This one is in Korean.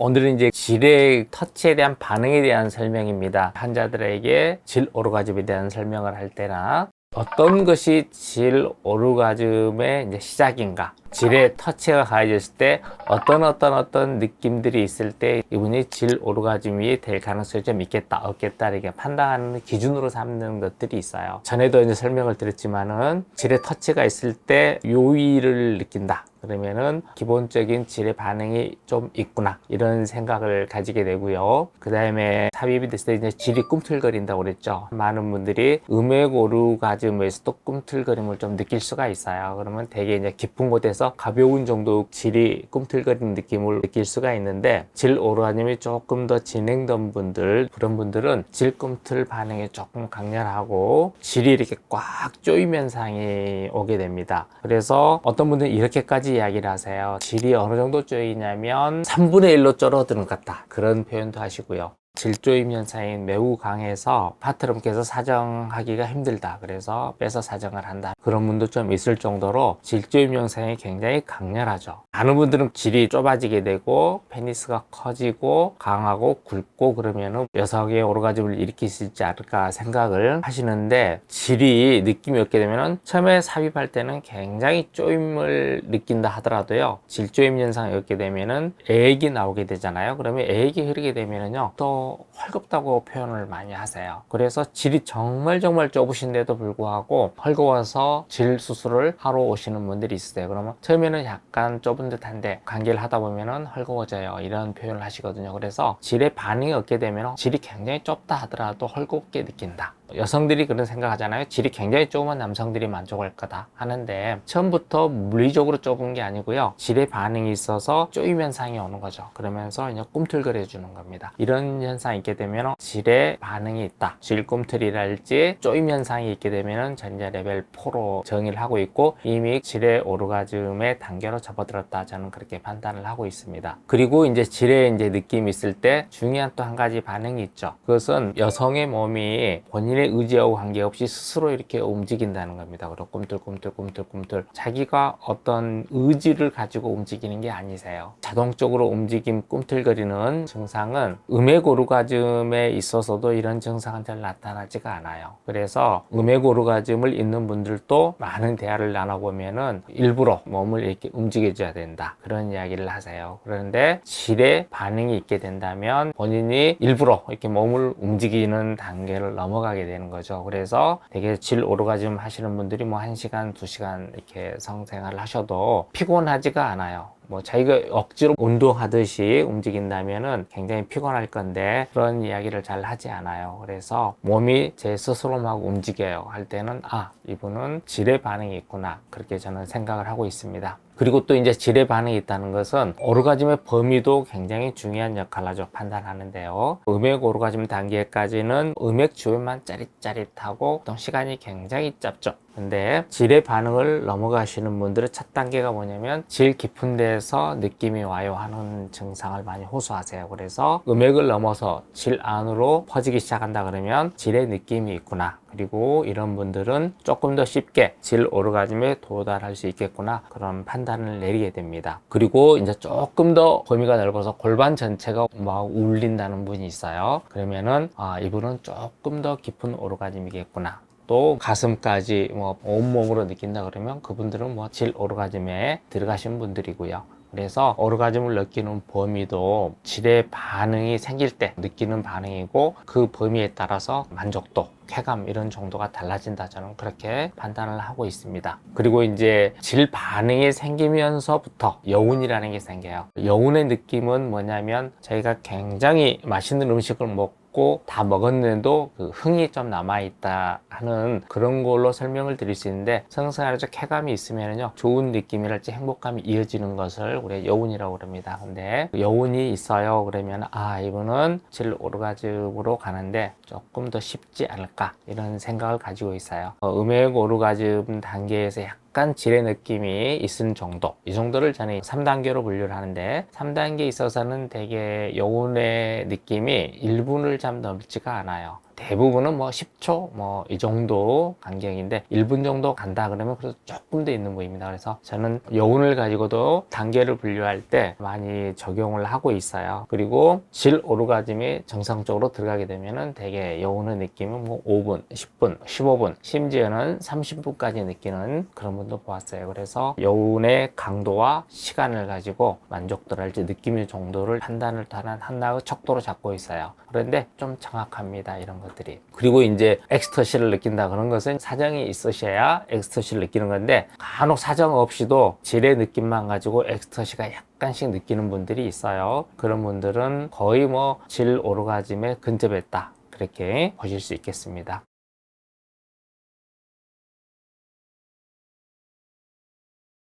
오늘은 이제 질의 터치에 대한 반응에 대한 설명입니다. 환자들에게 질 오르가즘에 대한 설명을 할 때나 어떤 것이 질 오르가즘의 이제 시작인가, 질의 터치가 가해졌을 때 어떤 느낌들이 있을 때 이분이 질 오르가즘이 될 가능성이 좀 있겠다 없겠다 이렇게 판단하는 기준으로 삼는 것들이 있어요. 전에도 이제 설명을 드렸지만은 질의 터치가 있을 때 요의를 느낀다 그러면은 기본적인 질의 반응이 좀 있구나 이런 생각을 가지게 되고요. 그 다음에 삽입이 됐을 때 이제 질이 꿈틀거린다고 그랬죠. 많은 분들이 음액 오르가즘에서도 꿈틀거림을 좀 느낄 수가 있어요. 그러면 되게 이제 깊은 곳에서 가벼운 정도 질이 꿈틀거리는 느낌을 느낄 수가 있는데, 질 오르가즘이 조금 더 진행된 분들, 그런 분들은 질 꿈틀 반응이 조금 강렬하고 질이 이렇게 꽉 조임 현상이 오게 됩니다. 그래서 어떤 분들은 이렇게까지 이야기를 하세요. 질이 어느 정도 쪼이냐면 3분의 1로 줄어드는 것 같다, 그런 표현도 하시고요. 질조임 현상이 매우 강해서 파트너께서 사정하기가 힘들다, 그래서 빼서 사정을 한다, 그런 분도 좀 있을 정도로 질조임 현상이 굉장히 강렬하죠. 많은 분들은 질이 좁아지게 되고 페니스가 커지고 강하고 굵고 그러면은 여성의 오르가즘을 일으킬 수 있지 않을까 생각을 하시는데, 질이 느낌이 없게 되면은 처음에 삽입할 때는 굉장히 조임을 느낀다 하더라도요, 질조임 현상이 없게 되면은 애액이 나오게 되잖아요. 그러면 애액이 흐르게 되면은요 또 헐겁다고 표현을 많이 하세요. 그래서 질이 정말 좁으신데도 불구하고 헐거워서 질 수술을 하러 오시는 분들이 있으세요. 그러면 처음에는 약간 좁은 듯한데 관계를 하다 보면은 헐거워져요, 이런 표현을 하시거든요. 그래서 질의 반응이 없게 되면 질이 굉장히 좁다 하더라도 헐겁게 느낀다. 여성들이 그런 생각하잖아요. 질이 굉장히 좁으면 남성들이 만족할 거다 하는데, 처음부터 물리적으로 좁은 게 아니고요, 질의 반응이 있어서 조임 현상이 오는 거죠. 그러면서 이제 꿈틀거려 주는 겁니다. 이런 현상이 있게 되면 질의 반응이 있다, 질 꿈틀이랄지 조임 현상이 있게 되면 전자 레벨 4로 정의를 하고 있고, 이미 질의 오르가즘의 단계로 접어들었다, 저는 그렇게 판단을 하고 있습니다. 그리고 이제 질의 이제 느낌이 있을 때 중요한 또 한 가지 반응이 있죠. 그것은 여성의 몸이 본인의 의지하고 관계없이 스스로 이렇게 움직인다는 겁니다. 그리고 꿈틀 자기가 어떤 의지를 가지고 움직이는 게 아니세요. 자동적으로 움직임 꿈틀거리는 증상은 음액 오르가즘에 있어서도 이런 증상은 잘 나타나지가 않아요. 그래서 음액 오르가즘을 있는 분들도 많은 대화를 나눠보면은 일부러 몸을 이렇게 움직여줘야 된다, 그런 이야기를 하세요. 그런데 질의 반응이 있게 된다면 본인이 일부러 이렇게 몸을 움직이는 단계를 넘어가게 되는 거죠. 그래서 되게 질 오르가즘 하시는 분들이 뭐 1시간, 2시간 이렇게 성생활을 하셔도 피곤하지가 않아요. 뭐 자기가 억지로 운동하듯이 움직인다면은 굉장히 피곤할 건데, 그런 이야기를 잘 하지 않아요. 그래서 몸이 제 스스로 막 움직여요 할 때는 이분은 질의 반응이 있구나, 그렇게 저는 생각을 하고 있습니다. 그리고 또 이제 질의 반응이 있다는 것은 오르가즘의 범위도 굉장히 중요한 역할을 하죠, 판단하는데요. 음액 오르가즘 단계까지는 음액 주변만 짜릿짜릿하고 어떤 시간이 굉장히 짧죠. 근데 질의 반응을 넘어가시는 분들의 첫 단계가 뭐냐면 질 깊은 데서 느낌이 와요 하는 증상을 많이 호소하세요. 그래서 음액을 넘어서 질 안으로 퍼지기 시작한다 그러면 질의 느낌이 있구나, 그리고 이런 분들은 조금 더 쉽게 질 오르가즘에 도달할 수 있겠구나, 그런 판단을 내리게 됩니다. 그리고 이제 조금 더 범위가 넓어서 골반 전체가 막 울린다는 분이 있어요. 그러면은 이분은 조금 더 깊은 오르가즘이겠구나, 또 가슴까지 뭐 온몸으로 느낀다 그러면 그분들은 뭐 질 오르가즘에 들어가신 분들이고요. 그래서 오르가즘을 느끼는 범위도 질의 반응이 생길 때 느끼는 반응이고, 그 범위에 따라서 만족도, 쾌감 이런 정도가 달라진다, 저는 그렇게 판단을 하고 있습니다. 그리고 이제 질 반응이 생기면서부터 여운이라는 게 생겨요. 여운의 느낌은 뭐냐면 저희가 굉장히 맛있는 음식을 먹고 다 먹었는데도 그 흥이 좀 남아있다 하는 그런 걸로 설명을 드릴 수 있는데, 성생활에서 쾌감이 있으면요 좋은 느낌이랄지 행복감이 이어지는 것을 우리가 여운이라고 그럽니다. 근데 여운이 있어요 그러면 이분은 질 오르가즘으로 가는데 조금 더 쉽지 않을까, 이런 생각을 가지고 있어요. 음액 오르가즘 단계에서 약간 질의 느낌이 있는 정도, 이 정도를 저는 3단계로 분류를 하는데, 3단계에 있어서는 되게 여운의 느낌이 1분을 참 넘지가 않아요. 대부분은 뭐 10초 뭐 이 정도 간격인데 1분 정도 간다 그러면 그래도 조금 더 있는 부위입니다. 그래서 저는 여운을 가지고도 단계를 분류할 때 많이 적용을 하고 있어요. 그리고 질 오르가즘이 정상적으로 들어가게 되면은 되게 여운의 느낌은 뭐 5분, 10분, 15분, 심지어는 30분까지 느끼는 그런 분도 보았어요. 그래서 여운의 강도와 시간을 가지고 만족도랄지 느낌의 정도를 판단을 하는 하나의 척도로 잡고 있어요. 그런데 좀 정확합니다, 이런 것들이. 그리고 이제 엑스터시를 느낀다 그런 것은 사정이 있으셔야 엑스터시를 느끼는 건데, 간혹 사정 없이도 질의 느낌만 가지고 엑스터시가 약간씩 느끼는 분들이 있어요. 그런 분들은 거의 뭐 질 오르가즘에 근접했다, 그렇게 보실 수 있겠습니다.